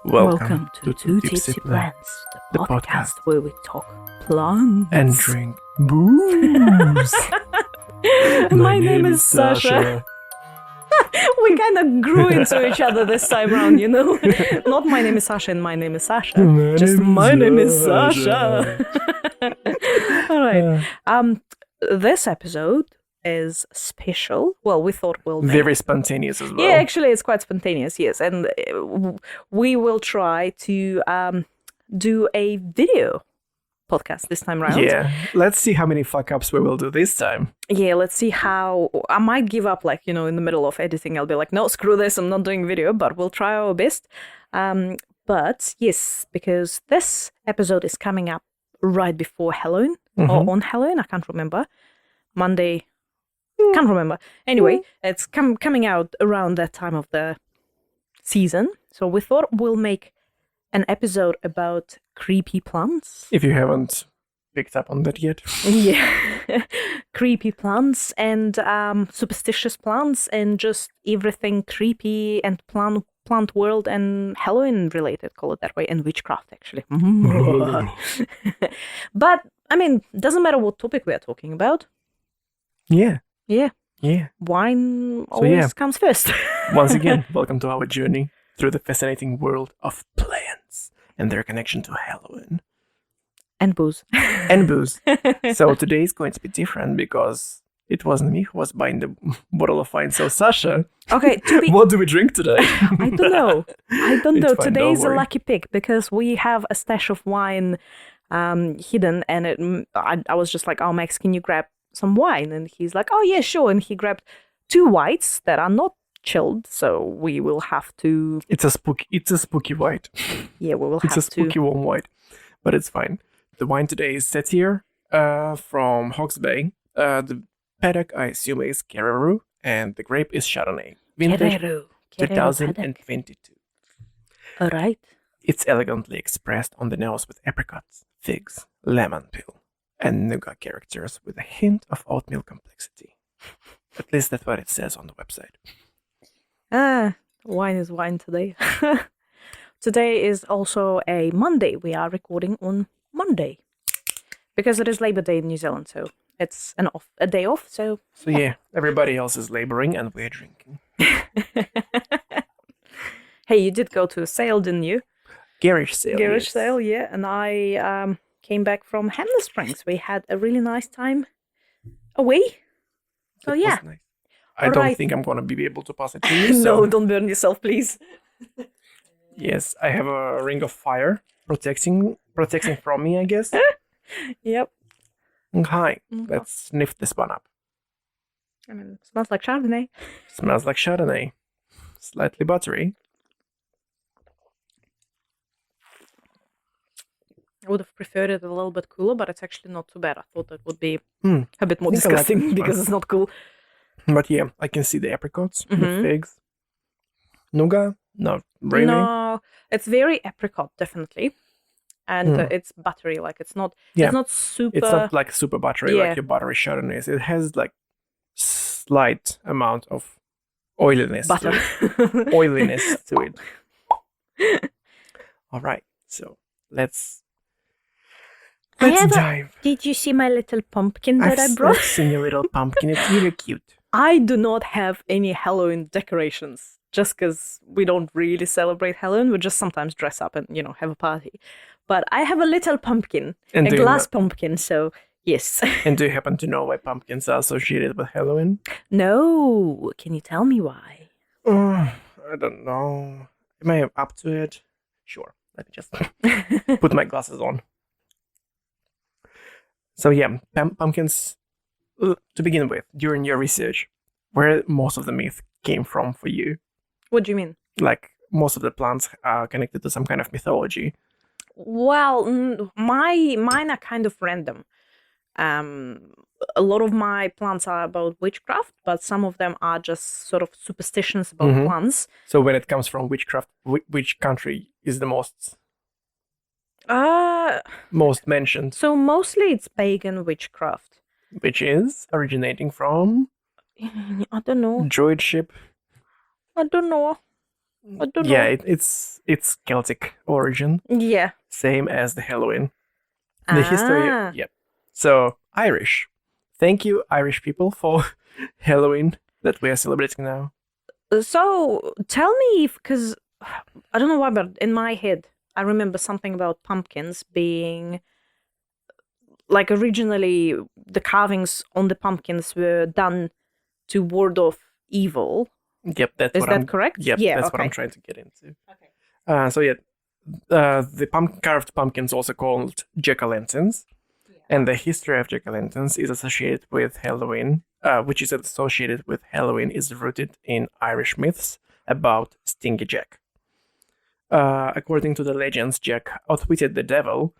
Welcome to Two Tipsy Plants, the podcast where we talk plants. And drink booze. My name is Sasha. We kind of grew into each other this time around, you know? Not my name is Sasha and my name is Sasha. My name is Sasha. All right. This episode is special. Well, we thought we'll make... Very spontaneous as well. Yeah, actually, it's quite spontaneous, yes. And we will try to do a video podcast this time around. Yeah, let's see how many fuck-ups we will do this time. Yeah, let's see how... I might give up, like, you know, in the middle of editing. I'll be like, no, screw this, I'm not doing video, but we'll try our best. But, yes, because this episode is coming up right before Halloween, or on Halloween, I can't remember. Monday... Can't remember. Anyway, it's coming out around that time of the season. So we thought we'll make an episode about creepy plants. If you haven't picked up on that yet. Yeah. Creepy plants and superstitious plants and just everything creepy and plant world and Halloween related, call it that way, and witchcraft actually. But, I mean, doesn't matter what topic we are talking about. Yeah. Yeah. Yeah. Wine always comes first. Once again, welcome to our journey through the fascinating world of plants and their connection to Halloween. And booze. And booze. So today is going to be different because it wasn't me who was buying the bottle of wine. So Sasha, okay, what do we drink today? I don't know. It's fine, Today is a worry. lucky pick because we have a stash of wine hidden and I was just like, oh, Max, can you grab some wine? And he's like, oh yeah, sure. And he grabbed 2 whites that are not chilled, so we will have to... It's a spooky white. Yeah, we will have to... It's a spooky warm white, but it's fine. The wine today is Satyr from Hawke's Bay. The paddock, I assume, is Kereru, and the grape is Chardonnay. Vintage Kereru 2022. All right. It's elegantly expressed on the nose with apricots, figs, lemon peel, and nougat characters with a hint of oatmeal complexity. At least that's what it says on the website. Wine is wine today. Today is also a Monday. We are recording on Monday because it is Labor Day in New Zealand, so it's a day off. So yeah, everybody else is laboring and we're drinking. Hey, you did go to a sale, didn't you? Garage sale. Garage yes. sale, yeah. And I came back from Hamner Springs. We had a really nice time away. So It yeah. was nice. I don't think I'm going to be able to pass it to you. No, So. don't burn yourself, please. Yes, I have a ring of fire protecting from me, I guess. Yep. Okay, let's sniff this one up. I mean, it smells like Chardonnay. Smells like Chardonnay. Slightly buttery. I would have preferred it a little bit cooler, but it's actually not too bad. I thought it would be Mm. a bit more I think I like disgusting this one. because it's not cool. But yeah, I can see the apricots, the Mhm. figs. Nougat? Not really. No, it's very apricot, definitely. And it's buttery, like it's not super... It's not like super buttery Yeah. like your buttery Chardonnays. It has like slight amount of oiliness. butter. Oiliness to it. All right, so let's dive. Did you see my little pumpkin that I I've brought? seen your little pumpkin. It's really cute. I do not have any Halloween decorations just because we don't really celebrate Halloween. We just sometimes dress up and, you know, have a party. But I have a little pumpkin, And a do you glass pumpkin, so yes. And do you happen to know why pumpkins are associated with Halloween? No, can you tell me why? I don't know. Am I up to it? Sure. Let me just put my glasses on. So yeah, pumpkins, to begin with, during your research, where most of the myth came from for you? What do you mean? Like, most of the plants are connected to some kind of mythology. Well, mine are kind of random. A lot of my plants are about witchcraft, but some of them are just sort of superstitions about plants. So when it comes from witchcraft, which country is the most mentioned? So mostly it's pagan witchcraft. Which is originating from I don't know. druidship. I don't know. I don't Yeah, know. it's Celtic origin, Yeah. same as the Halloween. The history, yep. So Irish. Thank you, Irish people, for Halloween that we are celebrating now. So tell me, because I don't know why, but in my head, I remember something about pumpkins being like originally the carvings on the pumpkins were done to ward off evil. Yep, that's Is what that correct? Yep, Yeah, that's what okay. I'm trying to get into. Okay. So yeah, the carved pumpkins, also called jack-o'-lanterns, and the history of jack-o'-lanterns is associated with Halloween, is rooted in Irish myths about Stingy Jack. According to the legends, Jack outwitted the devil,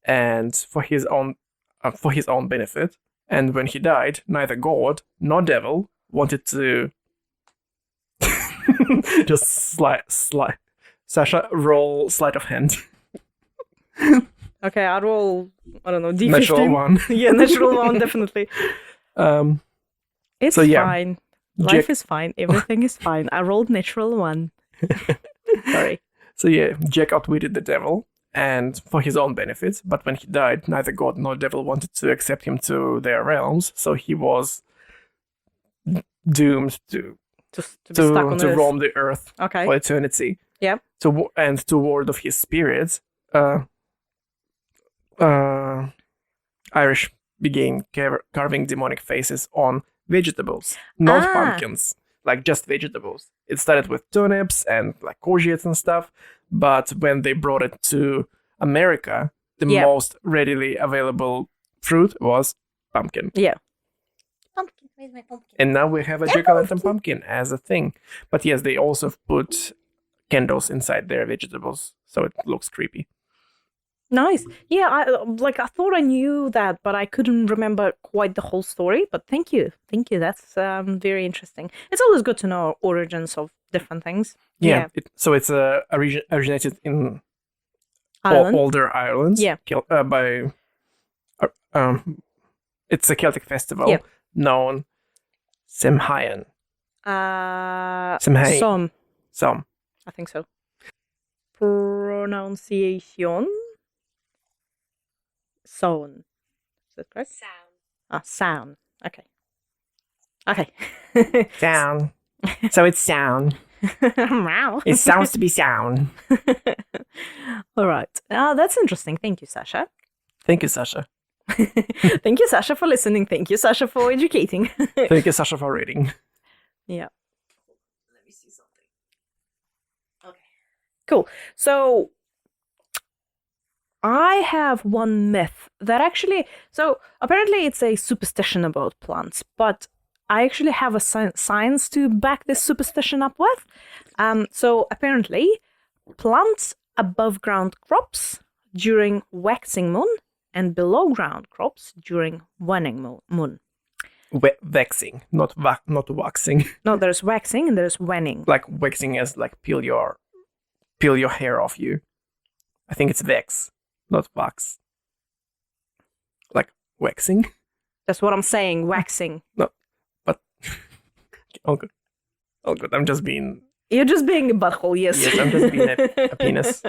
and for his own benefit. And when he died, neither God nor devil wanted to just slide. Sasha, roll sleight of hand. Okay, I roll, I don't know, D15. Natural one. Yeah, natural one, definitely. It's So, yeah, fine. Life is fine. Everything is fine. I rolled natural one. Sorry. So yeah, Jack outwitted the devil, and for his own benefit. But when he died, neither God nor devil wanted to accept him to their realms, so he was doomed to be stuck on Earth. roam the earth Okay. for eternity. Yeah. To ward off his spirits, Irish began carving demonic faces on vegetables, not pumpkins, like just vegetables. It started with turnips and like courgettes and stuff, but when they brought it to America, the most readily available fruit was pumpkin. Yeah. Pumpkin, where's my pumpkin? And now we have a jack-o'-lantern pumpkin as a thing. But yes, they also put candles inside their vegetables, so it looks creepy. Nice. Yeah, I thought I knew that, but I couldn't remember quite the whole story. But thank you. That's very interesting. It's always good to know origins of different things. Yeah. So it's originated in Ireland. older Ireland. Yeah. It's a Celtic festival known Samhain. Some. I think so. Pronunciation. Sound. Is that correct? Sound. Sound. Okay. Sound. So it's sound. Wow. It sounds to be sound. All right. That's interesting. Thank you, Sasha. Thank you, Sasha. Thank you, Sasha, for listening. Thank you, Sasha, for educating. Thank you, Sasha, for reading. Yeah. Let me see something. Okay. Cool. So I have one myth that so apparently it's a superstition about plants, but I actually have a science to back this superstition up with. So apparently plants above ground crops during waxing moon and below ground crops during waning moon. Waxing, not waxing. No, there's waxing and there's waning. Like waxing as like peel your hair off you. I think it's vex, not wax. Like waxing. That's what I'm saying, waxing. No, but all good. I'm just being. You're just being a butthole, yes. Yes, I'm just being a penis.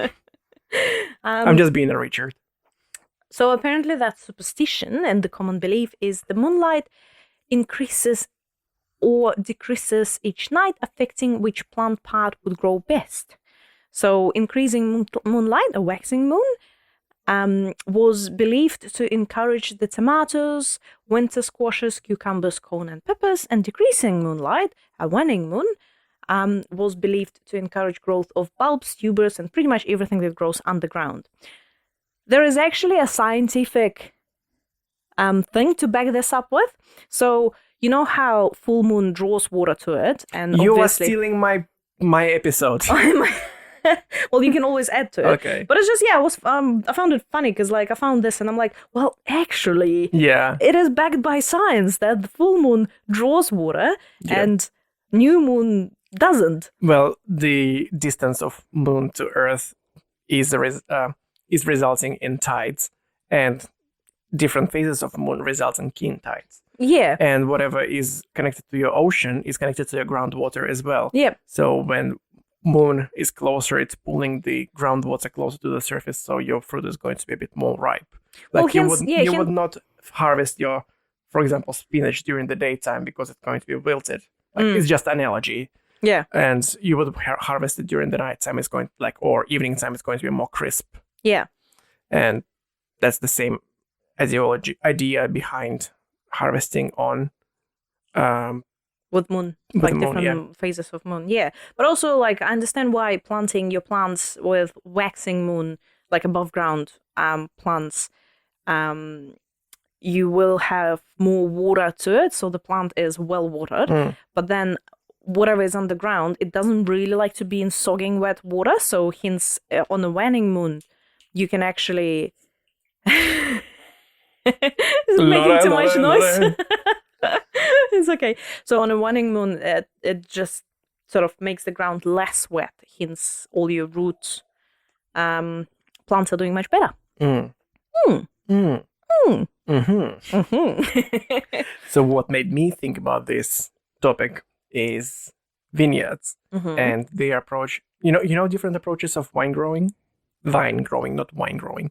I'm just being a Richard. So apparently that's superstition, and the common belief is the moonlight increases or decreases each night, affecting which plant part would grow best. So increasing moonlight, a waxing moon, was believed to encourage the tomatoes, winter squashes, cucumbers, corn, and peppers, and decreasing moonlight, a waning moon, was believed to encourage growth of bulbs, tubers, and pretty much everything that grows underground. There is actually a scientific thing to back this up with. So you know how full moon draws water to it, and you obviously... are stealing my episode. Well, you can always add to it. Okay. But it's just, I found it funny because like I found this and I'm like, well, actually, it is backed by science that the full moon draws water and new moon doesn't. Well, the distance of moon to Earth is resulting in tides, and different phases of moon results in keen tides. Yeah. And whatever is connected to your ocean is connected to your groundwater as well. Yeah. So when moon is closer, it's pulling the groundwater closer to the surface, so your fruit is going to be a bit more ripe. Well, Like hence- yeah, you hen- would not harvest your, for example, spinach during the daytime because it's going to be wilted. Like it's just an analogy. Yeah. And you would harvest it during the nighttime. It's going or evening time. It's going to be more crisp. Yeah. And that's the same idea behind harvesting on With moon, With like the moon, different phases of moon. Yeah. But also, like, I understand why planting your plants with waxing moon, like above ground plants, you will have more water to it, so the plant is well watered. But then whatever is underground, it doesn't really like to be in sogging wet water. So hence, on a waning moon, you can actually. Is it making too much noise? It's okay. So on a waning moon, it just sort of makes the ground less wet. Hence, all your roots plants are doing much better. So what made me think about this topic is vineyards and their approach. You know different approaches of vine growing, not wine growing.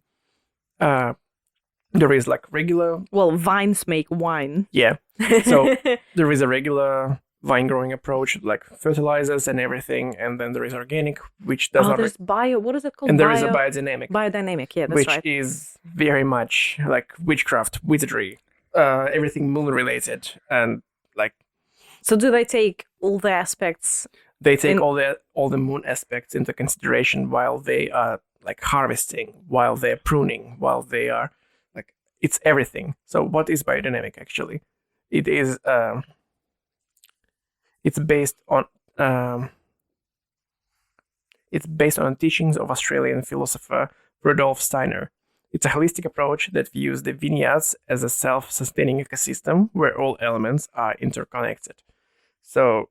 There is like regular. Well, vines make wine. Yeah. So there is a regular vine growing approach, like fertilizers and everything, and then there is organic, which does not. There's what is it called? And there is a biodynamic. Biodynamic, yeah, that's which right. is very much like witchcraft, wizardry, everything moon related, and like. So do they take all the aspects? They take all the moon aspects into consideration while they are like harvesting, while they're pruning, while they are like it's everything. So what is biodynamic actually? It is it's based on teachings of Australian philosopher Rudolf Steiner. It's a holistic approach that views the vineyards as a self-sustaining ecosystem where all elements are interconnected. So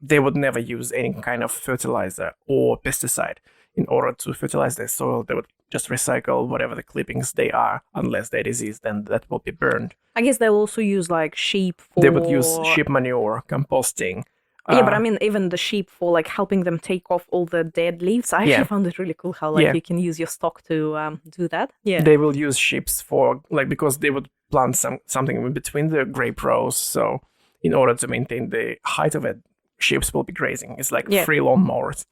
they would never use any kind of fertilizer or pesticide in order to fertilize their soil. They would just recycle whatever the clippings they are, unless they're diseased, then that will be burned. I guess they'll also use like sheep for... They would use sheep manure, composting. Yeah, but I mean, even the sheep for like helping them take off all the dead leaves. I actually found it really cool how like you can use your stock to do that. Yeah, they will use sheep for like because they would plant something in between the grape rows. So in order to maintain the height of it, sheep will be grazing. It's like free lawnmowers.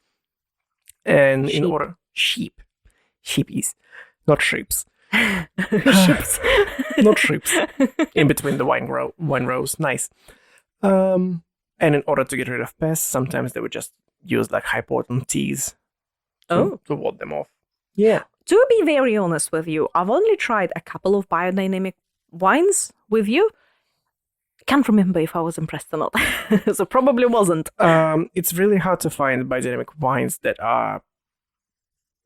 And in order sheepies, not sheeps. sheeps, not sheeps. In between the wine rows, nice. And in order to get rid of pests, sometimes they would just use like high potent teas to ward them off. Yeah. To be very honest with you, I've only tried a couple of biodynamic wines with you. Can't remember if I was impressed or not. So probably wasn't. It's really hard to find biodynamic wines that are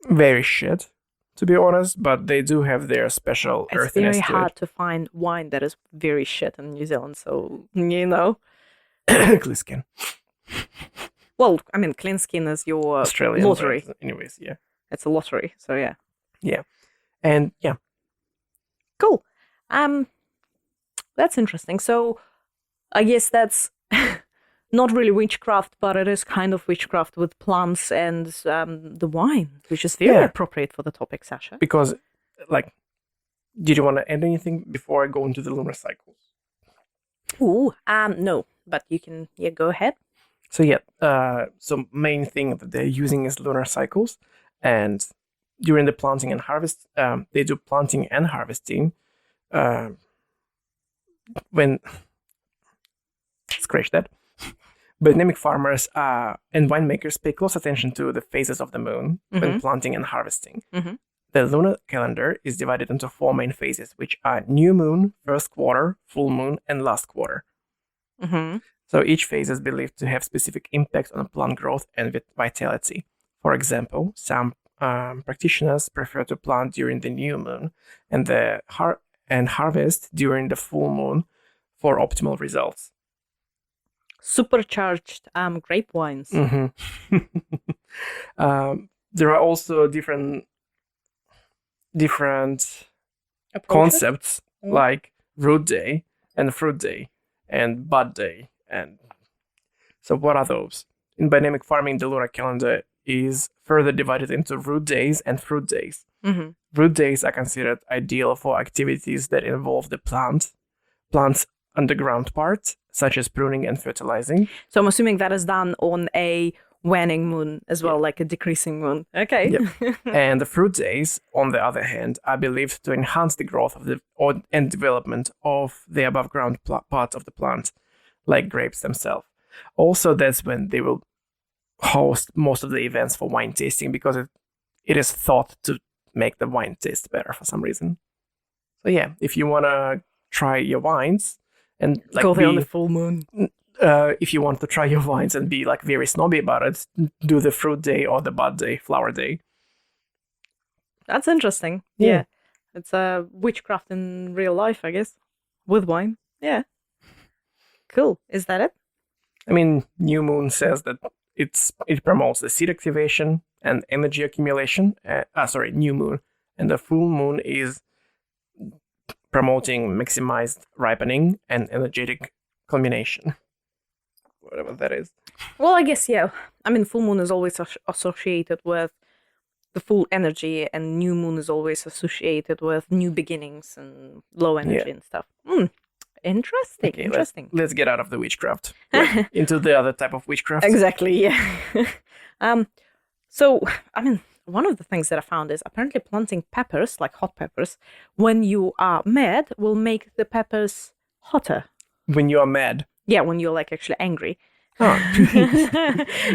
very shit, to be honest, but they do have their special earthiness. It's very hard to find wine that is very shit in New Zealand, so, you know. Clean skin. Well, I mean, clean skin is your Australian lottery. Anyways, yeah. It's a lottery, so yeah. Yeah. And yeah. Cool. That's interesting. So I guess that's not really witchcraft, but it is kind of witchcraft with plants and the wine, which is very appropriate for the topic, Sasha. Because, like, did you want to add anything before I go into the lunar cycles? Ooh, no, but you can, go ahead. So so main thing that they're using is lunar cycles, and during the planting and harvest, they do planting and harvesting. When scratch that, biodynamic farmers and winemakers pay close attention to the phases of the moon when planting and harvesting. The lunar calendar is divided into 4 main phases, which are new moon, first quarter, full moon, and last quarter. So each phase is believed to have specific impacts on plant growth and vitality. For example, some practitioners prefer to plant during the new moon and harvest during the full moon for optimal results. Supercharged grape wines. There are also different concepts like root day and fruit day and bud day. And so what are those? in dynamic farming, the lunar calendar is further divided into root days and fruit days. Mm-hmm. Root days are considered ideal for activities that involve the plant's underground part, such as pruning and fertilizing. So I'm assuming that is done on a waning moon as well, like a decreasing moon. Okay. Yep. And the fruit days, on the other hand, are believed to enhance the growth of and development of the above ground parts of the plant, like grapes themselves. Also, that's when they will host most of the events for wine tasting, because it is thought to make the wine taste better for some reason. So yeah, if you want to try your wines and like go there on the full moon. If you want to try your wines and be like very snobby about it, do the fruit day or the bud day, flower day. That's interesting. Yeah. It's a witchcraft in real life, I guess, with wine. Yeah. Cool. Is that it? I mean, new moon says that it promotes the seed activation and energy accumulation. New moon. And the full moon is promoting maximized ripening and energetic culmination. Whatever that is. Well, I guess, yeah. I mean, full moon is always associated with the full energy, and new moon is always associated with new beginnings and low energy and stuff. Interesting. Okay, interesting. Let's get out of the witchcraft into the other type of witchcraft. Exactly, yeah. So, I mean, one of the things that I found is apparently planting peppers, like hot peppers, when you are mad will make the peppers hotter. When you are mad. Yeah, when you're like actually angry. Oh.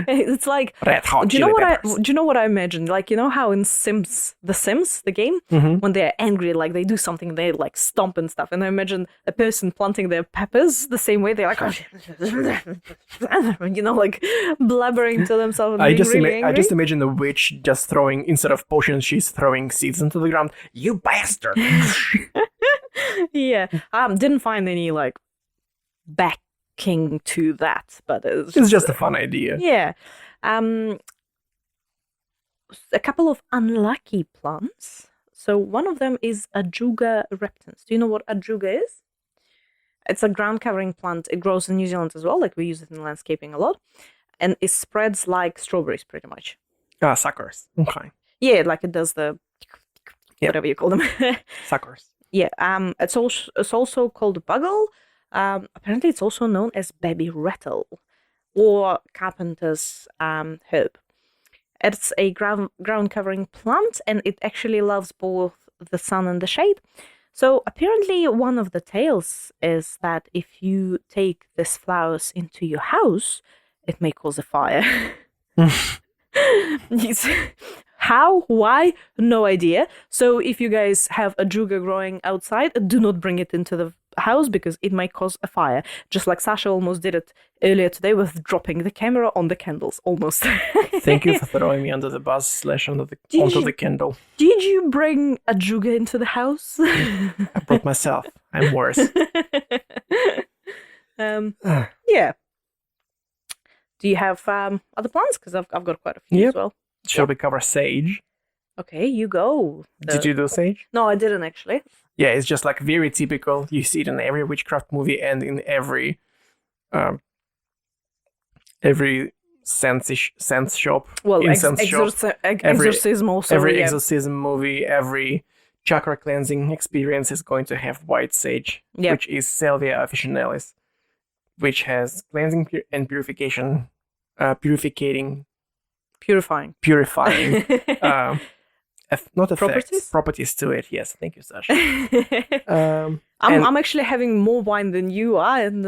It's like Red hot do you know what I imagine? Like, you know how in The Sims, the game, when they're angry, like they do something, they like stomp and stuff. And I imagine a person planting their peppers the same way. They're like, you know, like blabbering to themselves. And I angry. just imagine the witch just throwing, instead of potions, she's throwing seeds into the ground. You bastard! Yeah, didn't find any like backing to that, but it's just a fun idea. Yeah. A couple of unlucky plants. So one of them is Ajuga reptans. Do you know what Ajuga is? It's a ground covering plant. It grows in New Zealand as well. Like we use it in landscaping a lot. And it spreads like strawberries pretty much. Suckers. Okay. Yeah, like it does the whatever you call them. Suckers. Yeah. It's also called buggle. Apparently it's also known as baby rattle or carpenter's herb. It's a ground covering plant, and it actually loves both the sun and the shade. So apparently one of the tales is that if you take these flowers into your house, it may cause a fire. How? Why? No idea. So if you guys have Ajuga growing outside, do not bring it into the house because it might cause a fire. Just like Sasha almost did it earlier today with dropping the camera on the candles, almost. Thank you for throwing me under the bus / onto the candle. Did you bring Ajuga into the house? I brought myself. I'm worse. Yeah. Do you have other plants? Because I've got quite a few as well. Shall we cover sage? Okay, you go. Did you do sage? No, I didn't actually. Yeah, it's just like very typical. You see it in every witchcraft movie and in every sense shop. Well, incense shop. Exorcism also. Every exorcism movie, every chakra cleansing experience is going to have white sage, which is Salvia officinalis, which has cleansing and purifying. Not effects, properties to it. Yes, thank you, Sasha. I'm actually having more wine than you are, and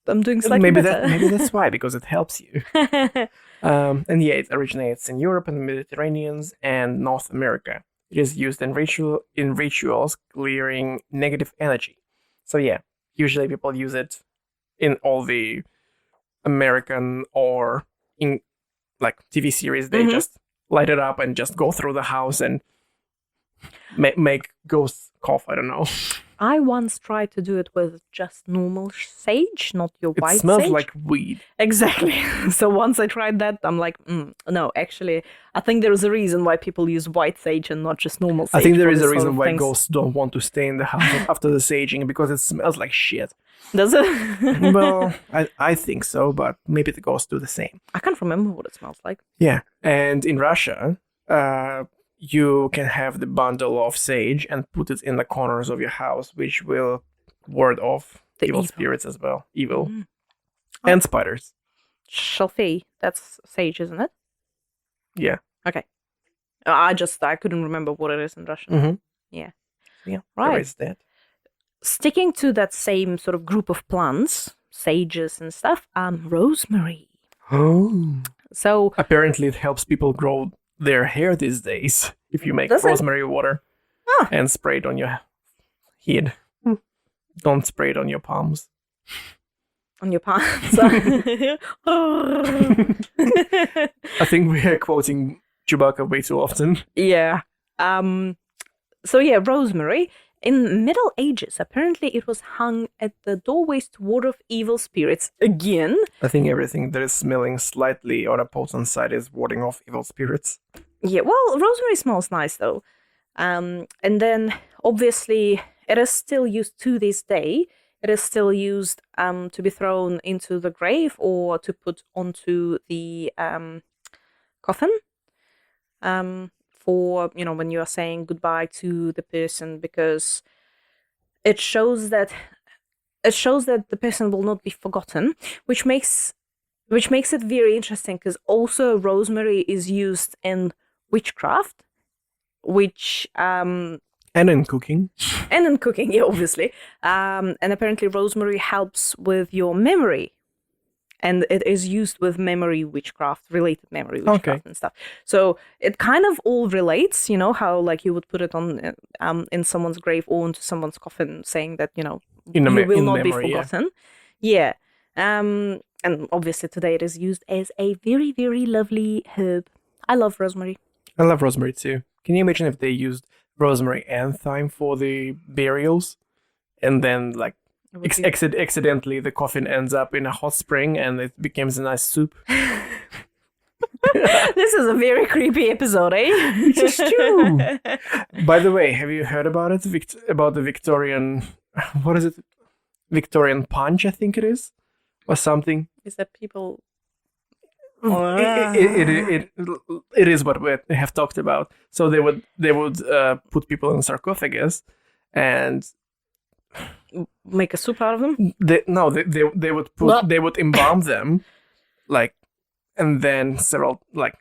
I'm doing slightly better. Maybe that's why, because it helps you. And yeah, it originates in Europe and the Mediterranean and North America. It is used in rituals clearing negative energy. So yeah, usually people use it in all the American or in like TV series. They just light it up and just go through the house and make ghosts cough. I don't know. I once tried to do it with just normal sage, not your It white smells sage. like weed. Exactly. So once I tried that, I'm like, no, actually, I think there is a reason why people use white sage and not just normal sage. I think there for is this a sort reason of why things. ghosts don't want to stay in the house after the saging, because it smells like shit. Does it? Well, I think so, but maybe the ghosts do the same. I can't remember what it smells like. Yeah, and in Russia, you can have the bundle of sage and put it in the corners of your house, which will ward off The evil evil. spirits as well. Evil. Mm. And spiders. Shalfei, that's sage, isn't it? Yeah. Okay. I couldn't remember what it is in Russian. Mm-hmm. Yeah. Yeah, Right. there is that. Sticking to that same sort of group of plants, sages and stuff, rosemary. Oh. So Apparently it helps people grow their hair these days if you make Does it? rosemary water Ah. and spray it on your head. Don't spray it on your palms. on your pants. I think we are quoting Chewbacca way too often. Yeah. So yeah, rosemary. In Middle Ages, apparently it was hung at the doorways to ward off evil spirits. Again, I think everything that is smelling slightly on a potent side is warding off evil spirits. yeah. Well, rosemary smells nice though. And then obviously it is still used to this day. It is still used to be thrown into the grave or to put onto the coffin. For when you are saying goodbye to the person, because it shows that the person will not be forgotten, which makes it very interesting, because also rosemary is used in witchcraft, which And in cooking. and in cooking, yeah, obviously, and apparently rosemary helps with your memory. And it is used with related memory witchcraft and stuff. So it kind of all relates, how like you would put it on in someone's grave or into someone's coffin, saying that you will not be memory, forgotten. Yeah. And obviously today it is used as a very, very lovely herb. I love rosemary. I love rosemary too. Can you imagine if they used rosemary and thyme for the burials, and then like accidentally the coffin ends up in a hot spring and it becomes a nice soup? This is a very creepy episode, eh? It's true. By the way, have you heard about it? About the Victorian, what is it? Victorian punch, I think it is, or something. Is that people? It is what we have talked about. So they would put people in sarcophagus and Make a soup out of them? they would embalm them, like, and then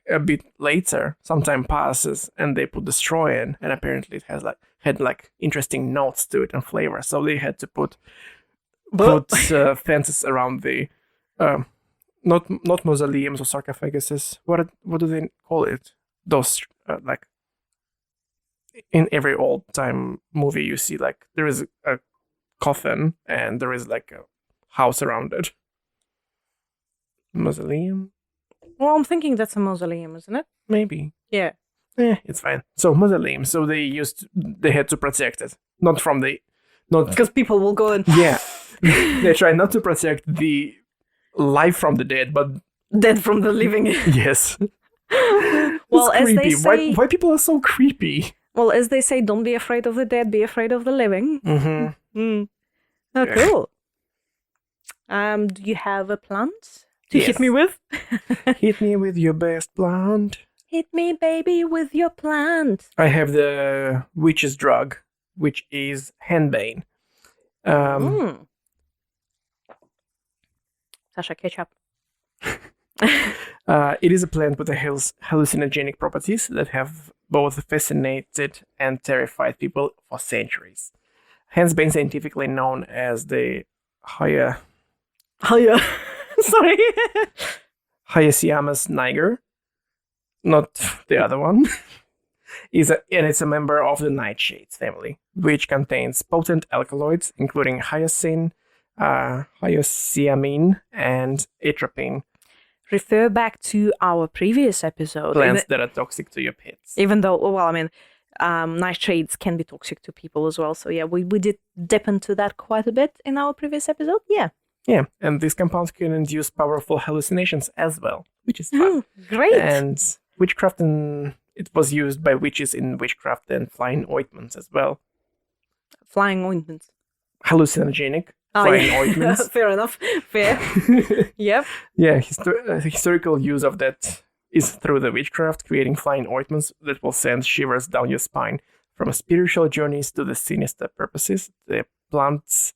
a bit later, some time passes, and they put the straw in, and apparently it had interesting notes to it and flavor. So they had to put fences around the not mausoleums or sarcophaguses. What do they call it? Those in every old time movie you see there is a coffin and there is a house around it. Mausoleum? Well, I'm thinking that's a mausoleum, isn't it? Maybe. Yeah. It's fine. So mausoleum. So they had to protect it, not Because people will go and yeah. They try not to protect the life from the dead, but dead from the living. yes. Well, It's as they creepy. say, Why people are so creepy? well, as they say, don't be afraid of the dead, be afraid of the living. Mm-hmm. Oh, Yeah. cool. Do you have a plant to Yes. hit me with? Hit me with your best plant. Hit me, baby, with your plant. I have the witch's drug, which is henbane. Sasha, ketchup. It is a plant with hallucinogenic properties that have both fascinated and terrified people for centuries. Hence, been scientifically known as the Sorry. Hyoscyamus niger, not the other one. And it's a member of the nightshades family, which contains potent alkaloids, including hyoscine, hyoscyamine, and atropine. Refer back to our previous episode. Plants that are toxic to your pets. Even though, well, I mean, nightshades can be toxic to people as well. So yeah, we did dip into that quite a bit in our previous episode. Yeah. Yeah, and these compounds can induce powerful hallucinations as well, which is fun. Great. And witchcraft, it was used by witches in witchcraft and flying ointments as well. Flying ointments. Hallucinogenic flying ointments. Fair enough. Fair. Yep. Yeah, historical use of that is through the witchcraft, creating flying ointments that will send shivers down your spine. From spiritual journeys to the sinister purposes, the plant's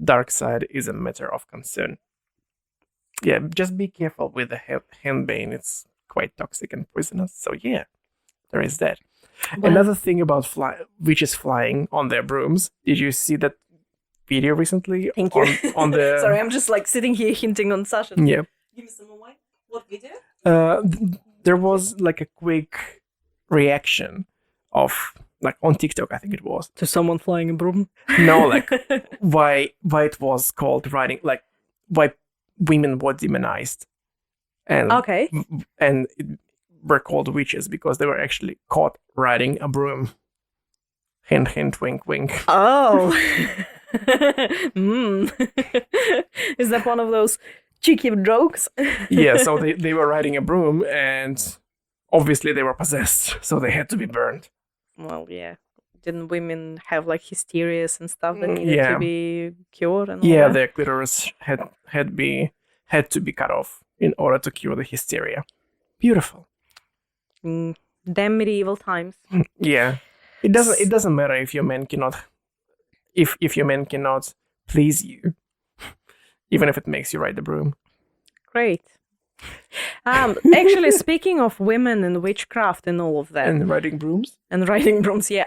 dark side is a matter of concern. Yeah, just be careful with the henbane. It's quite toxic and poisonous. So yeah, there is that. Well, another thing about witches flying on their brooms. Did you see that video recently? Thank you. On the... Sorry, I'm just like sitting here hinting on Sasha. Yeah. Give me some more wine. What video? There was like a quick reaction of, like, on TikTok, I think it was, to someone flying a broom. No, like why it was called riding, like why women were demonized, and were called witches because they were actually caught riding a broom. Hint, hint, wink, wink. Oh. Is that one of those cheeky jokes? Yeah, so they were riding a broom and obviously they were possessed, so they had to be burned. Well, yeah. Didn't women have like hysterias and stuff that needed to be cured? And all that? Their clitoris had to be cut off in order to cure the hysteria. Beautiful. Damn medieval times. Yeah, it doesn't matter if your man cannot, if your man cannot please you, even if it makes you ride the broom. Great. Actually, speaking of women and witchcraft and all of that, and riding brooms, yeah.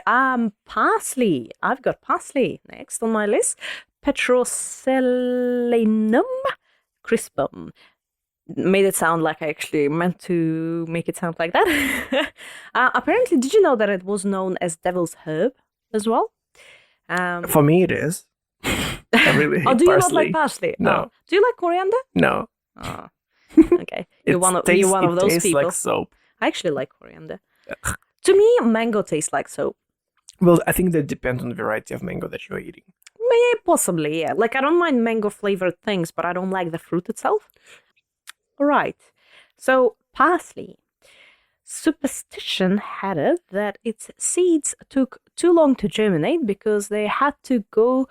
Parsley. I've got parsley next on my list. Petroselinum crispum. Made it sound like I actually meant to make it sound like that. Apparently, did you know that it was known as devil's herb as well? For me, it is. I really hate do you parsley. not like parsley? No. Oh. Do you like coriander? No. Oh. Okay, you're one of those people. It tastes like soap. I actually like coriander. To me, mango tastes like soap. Well, I think that depends on the variety of mango that you're eating. Possibly, yeah. Like, I don't mind mango flavored things, but I don't like the fruit itself. Right. So, parsley. Superstition had it that its seeds took too long to germinate because they had to go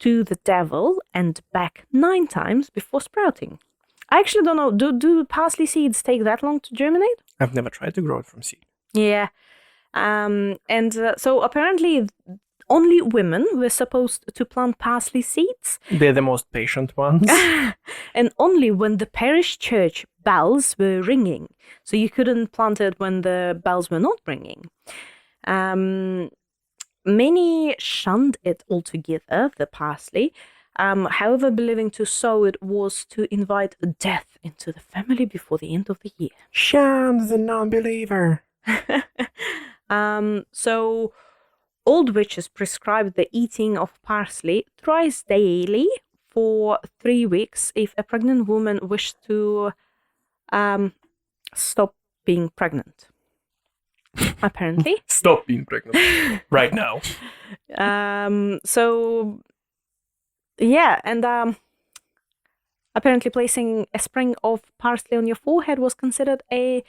to the devil and back 9 times before sprouting. I actually don't know. Do parsley seeds take that long to germinate? I've never tried to grow it from seed. Yeah. So apparently only women were supposed to plant parsley seeds. They're the most patient ones. And only when the parish church bells were ringing. So you couldn't plant it when the bells were not ringing. Many shunned it altogether, the parsley. However, believing to sow it was to invite death into the family before the end of the year. Shun the non-believer. So, old witches prescribed the eating of parsley thrice daily for 3 weeks if a pregnant woman wished to stop being pregnant. Apparently. Stop being pregnant right now. So, yeah, and apparently placing a sprig of parsley on your forehead was considered a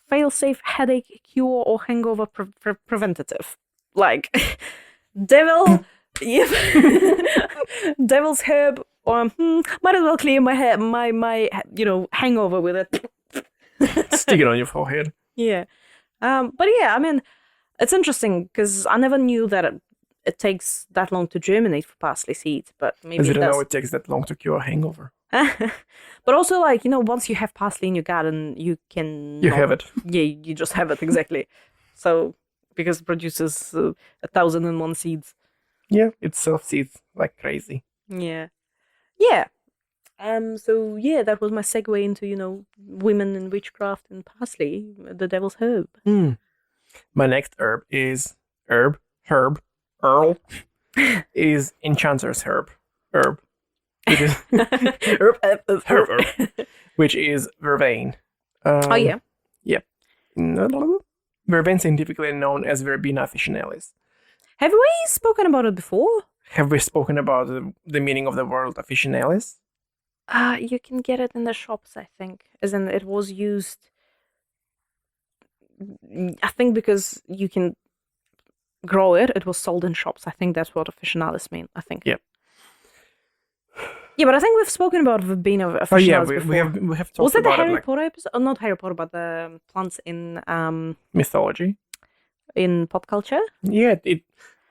fail-safe headache cure or hangover preventative. Like, devil's herb, or might as well clear my hair, my hangover with it. Stick it on your forehead. Yeah. But yeah, I mean, it's interesting because I never knew that it takes that long to germinate for parsley seeds, but maybe I didn't know it takes that long to cure a hangover. But also, like, once you have parsley in your garden, you can... You have it. Yeah, you just have it, exactly. So, because it produces 1,001 seeds. Yeah, it self-seeds like crazy. Yeah. Yeah. So, yeah, that was my segue into, women and witchcraft and parsley, the devil's herb. My next herb is Earl, is enchanter's herb. Which is herb, which is vervain. Oh, yeah. Yep. verbena scientifically known as Verbena officinalis. Have we spoken about it before? Have we spoken about the meaning of the word officinalis? You can get it in the shops, I think. As in, it was used. I think because you can grow it, it was sold in shops. I think that's what officinalis mean. I think. Yep. Yeah, but I think we've spoken about verbena officinalis before. we have talked Was it the about Harry it, like, Potter episode? Oh, not Harry Potter, but the plants in mythology. in pop culture. Yeah,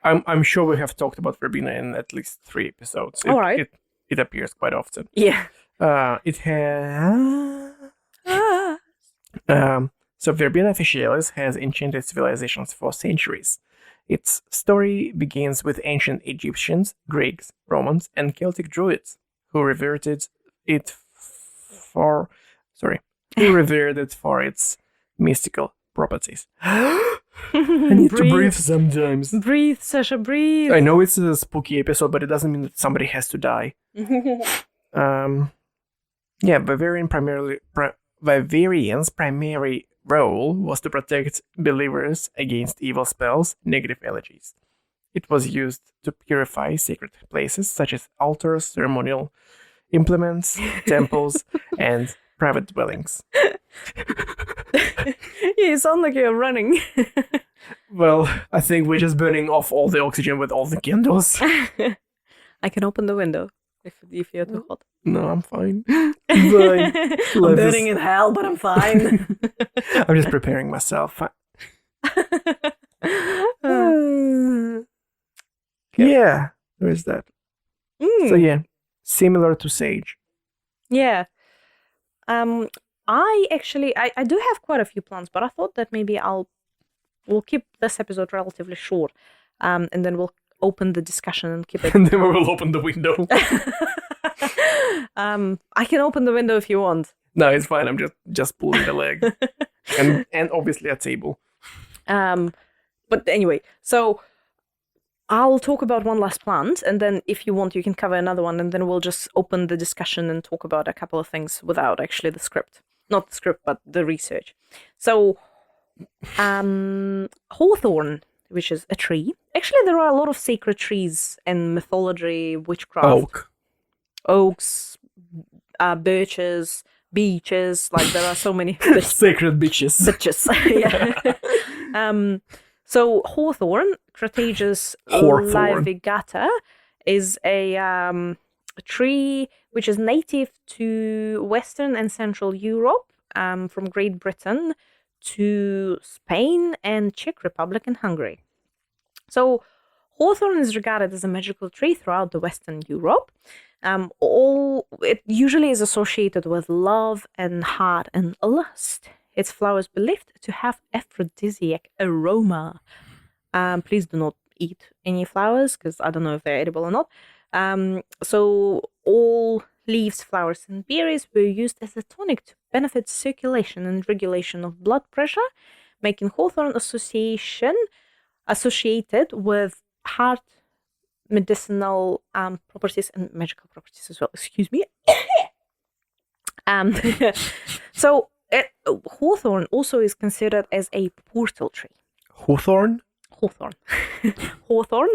I'm sure we have talked about verbena in at least 3 episodes. All right. It appears quite often. Yeah. It has. So Verbena officinalis has enchanted civilizations for centuries. Its story begins with ancient Egyptians, Greeks, Romans, and Celtic Druids who revered it for its mystical properties. I need to breathe sometimes. Breathe, Sasha, breathe. I know it's a spooky episode, but it doesn't mean that somebody has to die. Bavarian's primary role was to protect believers against evil spells, negative elegies. It was used to purify sacred places such as altars, ceremonial implements, temples, and private dwellings. You sound like you're running. Well, I think we're just burning off all the oxygen with all the candles. I can open the window if you're too hot. No, I'm fine. I'm fine. I'm burning in hell, but I'm fine. I'm just preparing myself. Yeah, there is that. So yeah, similar to sage. Yeah. I do have quite a few plans, but I thought that maybe we'll keep this episode relatively short, and then we'll open the discussion and keep it. And then we will open the window. I can open the window if you want. No, it's fine. I'm just pulling the leg, and obviously a table. But anyway, so I'll talk about one last plant, and then if you want, you can cover another one, and then we'll just open the discussion and talk about a couple of things without actually the script. Not the script, but the research. So, hawthorn, which is a tree. Actually, there are a lot of sacred trees in mythology, witchcraft. Oak. Oaks, birches, beeches. Like, there are so many. Sacred bitches. Bitches, yeah. So hawthorn, Crataegus laevigata, is a tree which is native to Western and Central Europe, from Great Britain to Spain and Czech Republic and Hungary. So hawthorn is regarded as a magical tree throughout the Western Europe. It usually is associated with love and heart and lust. Its flowers believed to have aphrodisiac aroma. Please do not eat any flowers because I don't know if they're edible or not. So all leaves, flowers, and berries were used as a tonic to benefit circulation and regulation of blood pressure, making hawthorn associated with heart medicinal properties and magical properties as well. Excuse me. So hawthorn also is considered as a portal tree. Hawthorn? Hawthorn. Hawthorn.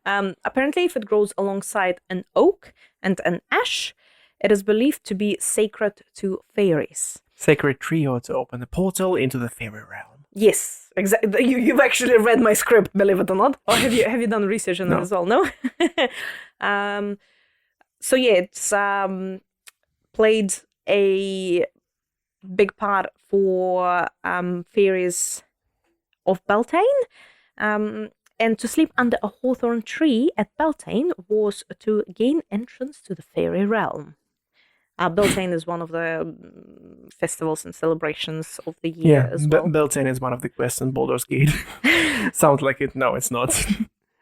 Apparently, if it grows alongside an oak and an ash, it is believed to be sacred to fairies. Sacred tree or to open a portal into the fairy realm. Yes, exactly. You've actually read my script, believe it or not. Or have you done research on it as well? No. So yeah, it's played a big part for fairies of Beltane. And to sleep under a hawthorn tree at Beltane was to gain entrance to the fairy realm. Beltane is one of the festivals and celebrations of the year as well. Beltane is one of the quests in Baldur's Gate. Sounds like it. No, it's not.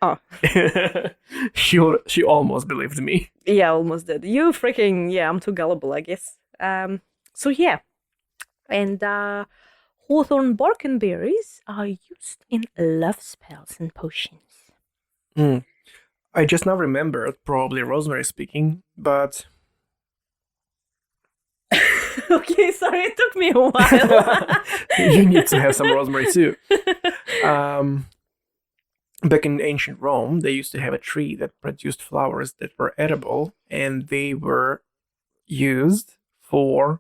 Oh. She almost believed me. Yeah, almost did. You freaking, yeah, I'm too gullible, I guess. So yeah. And hawthorn bark and berries are used in love spells and potions. I just now remembered, probably Rosemary speaking, but Okay, sorry, it took me a while. You need to have some rosemary too. Back in ancient Rome, they used to have a tree that produced flowers that were edible, and they were used for...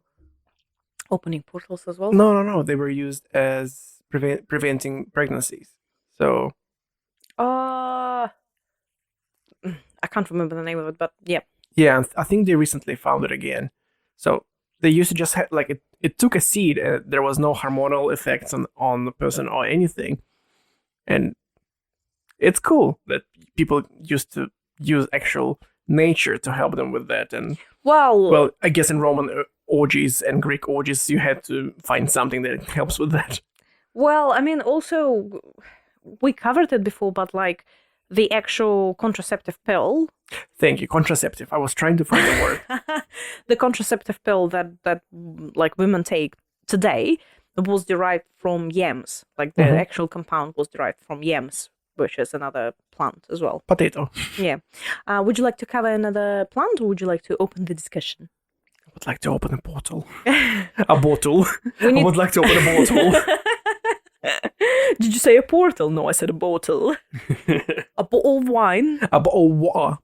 Opening portals as well? No. They were used as preventing pregnancies. So... I can't remember the name of it, but yeah. Yeah, I think they recently found it again. So they used to just have, like, it took a seed, and there was no hormonal effects on the person or anything. And it's cool that people used to use actual nature to help them with that. And well, I guess in Roman orgies and Greek orgies, you had to find something that helps with that. Well, I mean, also, we covered it before, but like the actual contraceptive pill. Thank you, contraceptive. I was trying to find the word. The contraceptive pill that like women take today was derived from yams. Like the actual compound was derived from yams, which is another plant as well. Potato. Yeah. Would you like to cover another plant, or would you like to open the discussion? I would like to open a bottle. A bottle. I would like to open a bottle. Did you say a portal? No, I said a bottle. A bottle of wine. A bottle of water.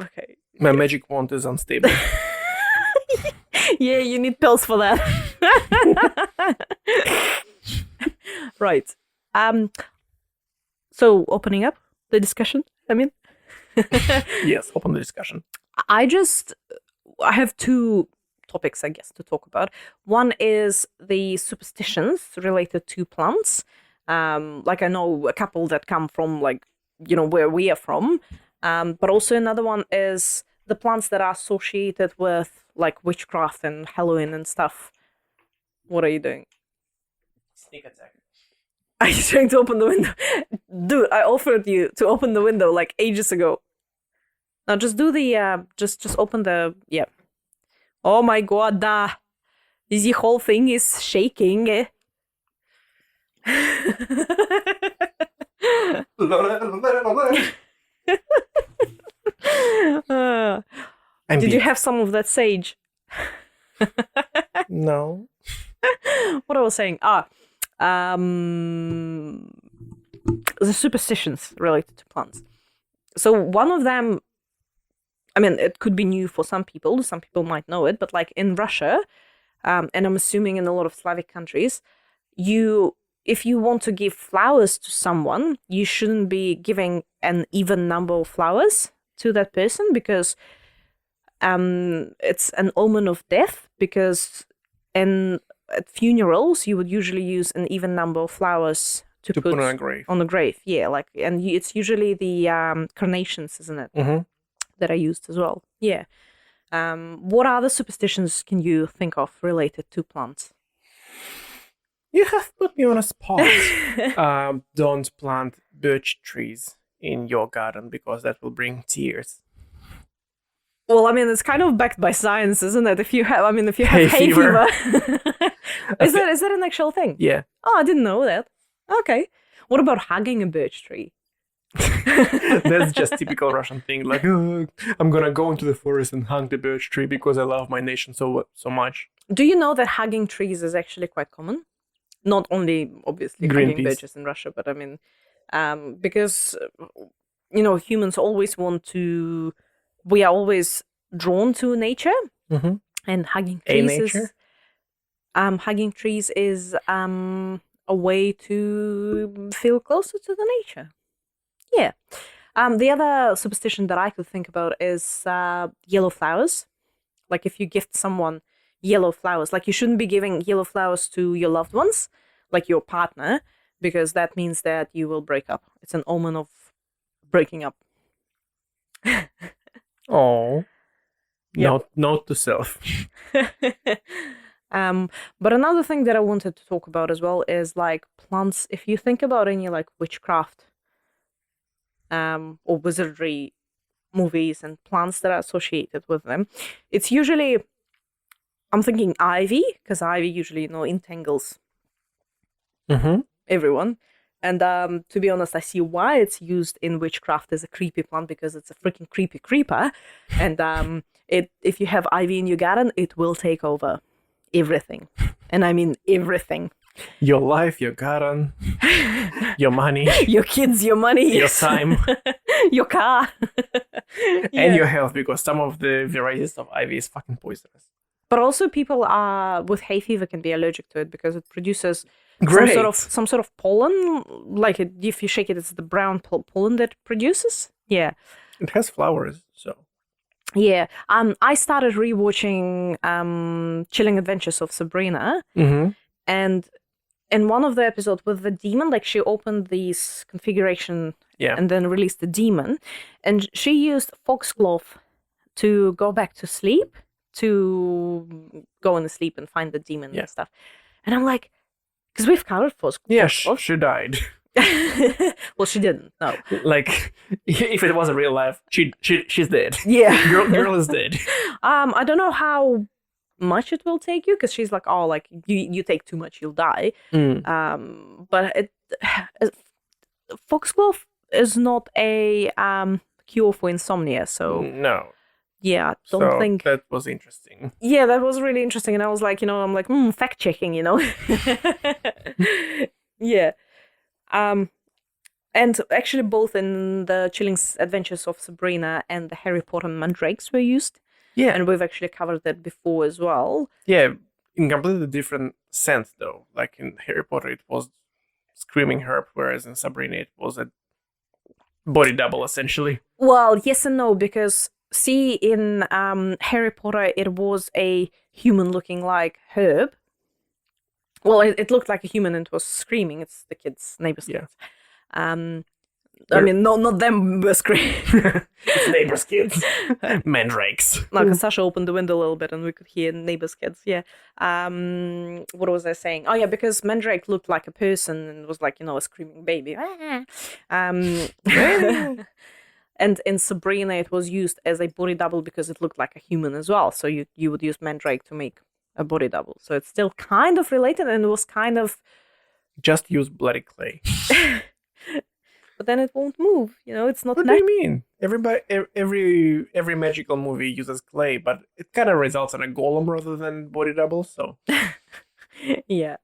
Okay. My magic wand is unstable. Yeah, you need pills for that. Right. So opening up the discussion, I mean. Yes, open the discussion. I have two topics, I guess, to talk about. One is the superstitions related to plants. Like I know a couple that come from like, you know, where we are from. But also another one is the plants that are associated with like witchcraft and Halloween and stuff. What are you doing? Sneak attack. Are you trying to open the window? Dude, I offered you to open the window like ages ago. Now just do the, just open the, yeah. Oh my god, the whole thing is shaking. Did you have some of that sage? No. What I was saying? The superstitions related to plants. So one of them, I mean, it could be new for some people. Some people might know it, but like in Russia, and I'm assuming in a lot of Slavic countries, if you want to give flowers to someone, you shouldn't be giving an even number of flowers to that person because it's an omen of death. Because at funerals, you would usually use an even number of flowers to put on a grave. On the grave, yeah. Like, and it's usually the carnations, isn't it? Mm-hmm. That are used as well. Yeah. What other superstitions can you think of related to plants? You have put me on a spot. Don't plant birch trees in your garden because that will bring tears. Well, I mean, it's kind of backed by science, isn't it? If you have hay fever. Is that an actual thing? Yeah. Oh, I didn't know that. Okay. What about hugging a birch tree? That's just typical Russian thing. Like, oh, I'm gonna go into the forest and hug the birch tree because I love my nation so much. Do you know that hugging trees is actually quite common? Not only, obviously, hugging birches in Russia, but I mean, because, you know, humans always we are always drawn to nature, and hugging trees is a way to feel closer to the nature. Yeah. The other superstition that I could think about is yellow flowers. Like if you gift someone yellow flowers, like you shouldn't be giving yellow flowers to your loved ones, like your partner, because that means that you will break up. It's an omen of breaking up. Oh. Yep. Note to self. But another thing that I wanted to talk about as well is like plants. If you think about any like witchcraft or wizardry movies and plants that are associated with them, it's usually, I'm thinking ivy, because ivy usually, you know, entangles everyone. And to be honest, I see why it's used in witchcraft as a creepy plant, because it's a freaking creepy creeper. And if you have ivy in your garden, it will take over everything. And I mean everything. Your life, your garden, your money, Your kids, your money, your time, your car. and your health, because some of the varieties of ivy is fucking poisonous. But also people with hay fever can be allergic to it because it produces Great. some sort of pollen. Like if you shake it, it's the brown pollen that it produces. Yeah. It has flowers, so. Yeah. I started rewatching Chilling Adventures of Sabrina, Mm-hmm. and in one of the episodes with the demon, like she opened this configuration Yeah. and then released the demon, and she used foxglove to go back to sleep, to go in the sleep and find the demon Yeah. and stuff. And I'm like, because we've covered foxglove. Yeah, she died. Well, she didn't. No. Like, if it was a real life, she's dead. Yeah. Girl is dead. I don't know how much it will take you, because she's like, oh, like you take too much, you'll die. But foxglove is not a cure for insomnia, so No. yeah, I don't think that was interesting. Yeah, that was really interesting, and I was like, I'm like, fact checking, Yeah. And actually both in the Chilling Adventures of Sabrina and the Harry Potter mandrakes were used. Yeah. And we've actually covered that before as well. Yeah, in completely different sense, though. Like in Harry Potter, it was screaming herb, whereas in Sabrina, it was a body double, essentially. Well, yes and no, because see, in Harry Potter, it was a human-looking like herb. Well, it looked like a human and it was screaming. It's the kids, neighbors' kids. I mean, not them were screaming. It's neighbors' kids. Mandrakes. No, because Sasha opened the window a little bit and we could hear neighbors' kids. Yeah. What was I saying? Oh, yeah, because Mandrake looked like a person and was like, a screaming baby. And in Sabrina, it was used as a body double because it looked like a human as well. So you would use Mandrake to make a body double. So it's still kind of related, and it was kind of... Just use bloody clay. But then it won't move. It's not... What do you mean? Every magical movie uses clay, but it kind of results in a golem rather than body double, so... Yeah.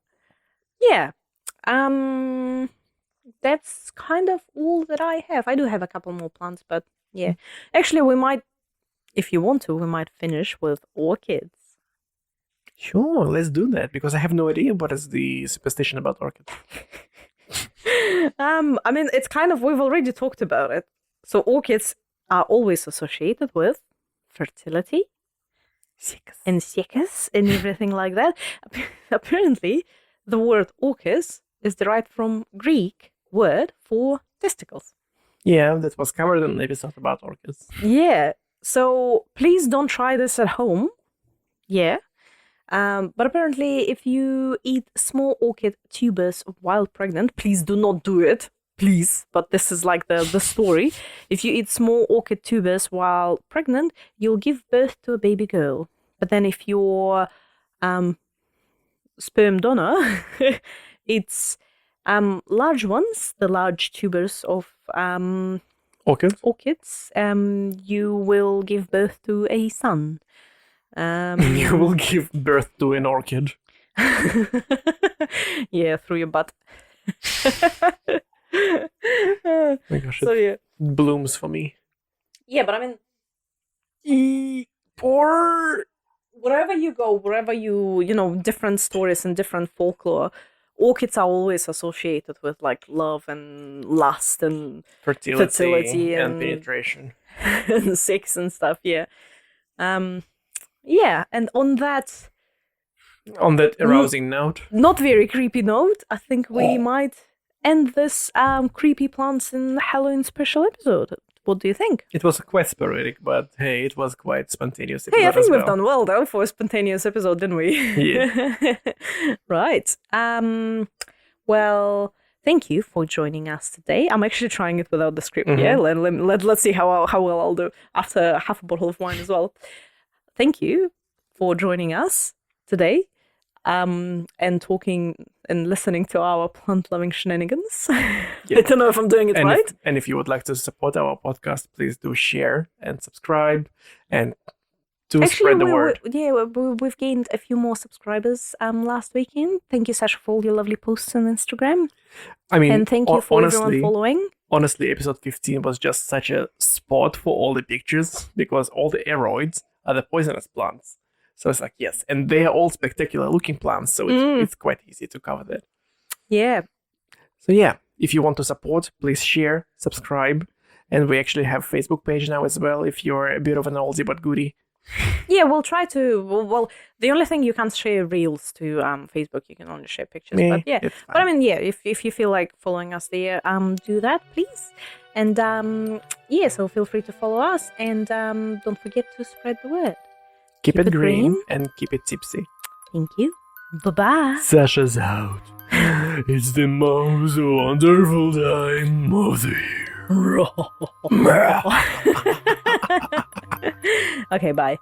That's kind of all that I have. I do have a couple more plants, but yeah. Actually, we might, if you want to, we might finish with orchids. Sure, let's do that, because I have no idea what is the superstition about orchids. I mean, it's kind of, we've already talked about it. So orchids are always associated with fertility and sickness and everything like that. Apparently, the word orchis is derived from Greek word for testicles. Yeah, that was covered in an episode about orchids. Yeah, so please don't try this at home. Yeah. But apparently, if you eat small orchid tubers while pregnant, please do not do it. Please. But this is like the story. If you eat small orchid tubers while pregnant, you'll give birth to a baby girl. But then if your sperm donor eats large ones, the large tubers of orchids, you will give birth to a son. You will give birth to an orchid. Yeah, through your butt. Oh my gosh, it blooms for me. Yeah, but I mean, Poor. wherever you go, wherever you different stories and different folklore, orchids are always associated with like love and lust and fertility and penetration and sex and stuff. Yeah. Yeah, and on that arousing note, not very creepy note, I think we might end this creepy plants in Halloween special episode. What do you think? it was quite sporadic, but hey, it was quite spontaneous. Hey, I think as we've well. done well though for a spontaneous episode, didn't we? Yeah. Right. Well, thank you for joining us today. I'm actually trying it without the script. Yeah. Let's see how well I'll do after half a bottle of wine as well. Thank you for joining us today, and talking and listening to our plant-loving shenanigans. I don't know if I'm doing it and right. If you would like to support our podcast, please do share and subscribe and to spread the word. We've gained a few more subscribers last weekend. Thank you, Sasha, for all your lovely posts on Instagram. I mean, and thank you for everyone following. Honestly, episode 15 was just such a spot for all the pictures because all the aeroids are the poisonous plants. So it's like, yes, and they are all spectacular looking plants, so it's quite easy to cover that. Yeah. So yeah, if you want to support, please share, subscribe, and we actually have a Facebook page now as well if you're a bit of an oldie but goodie. Yeah, we'll try to. Well, the only thing you can't share reels to Facebook. You can only share pictures. But yeah, but I mean, yeah, if you feel like following us there, do that, please. And yeah, so feel free to follow us, and don't forget to spread the word. Keep it green and keep it tipsy. Thank you. Bye-bye. Sasha's out. It's the most wonderful time of the year. Okay, bye.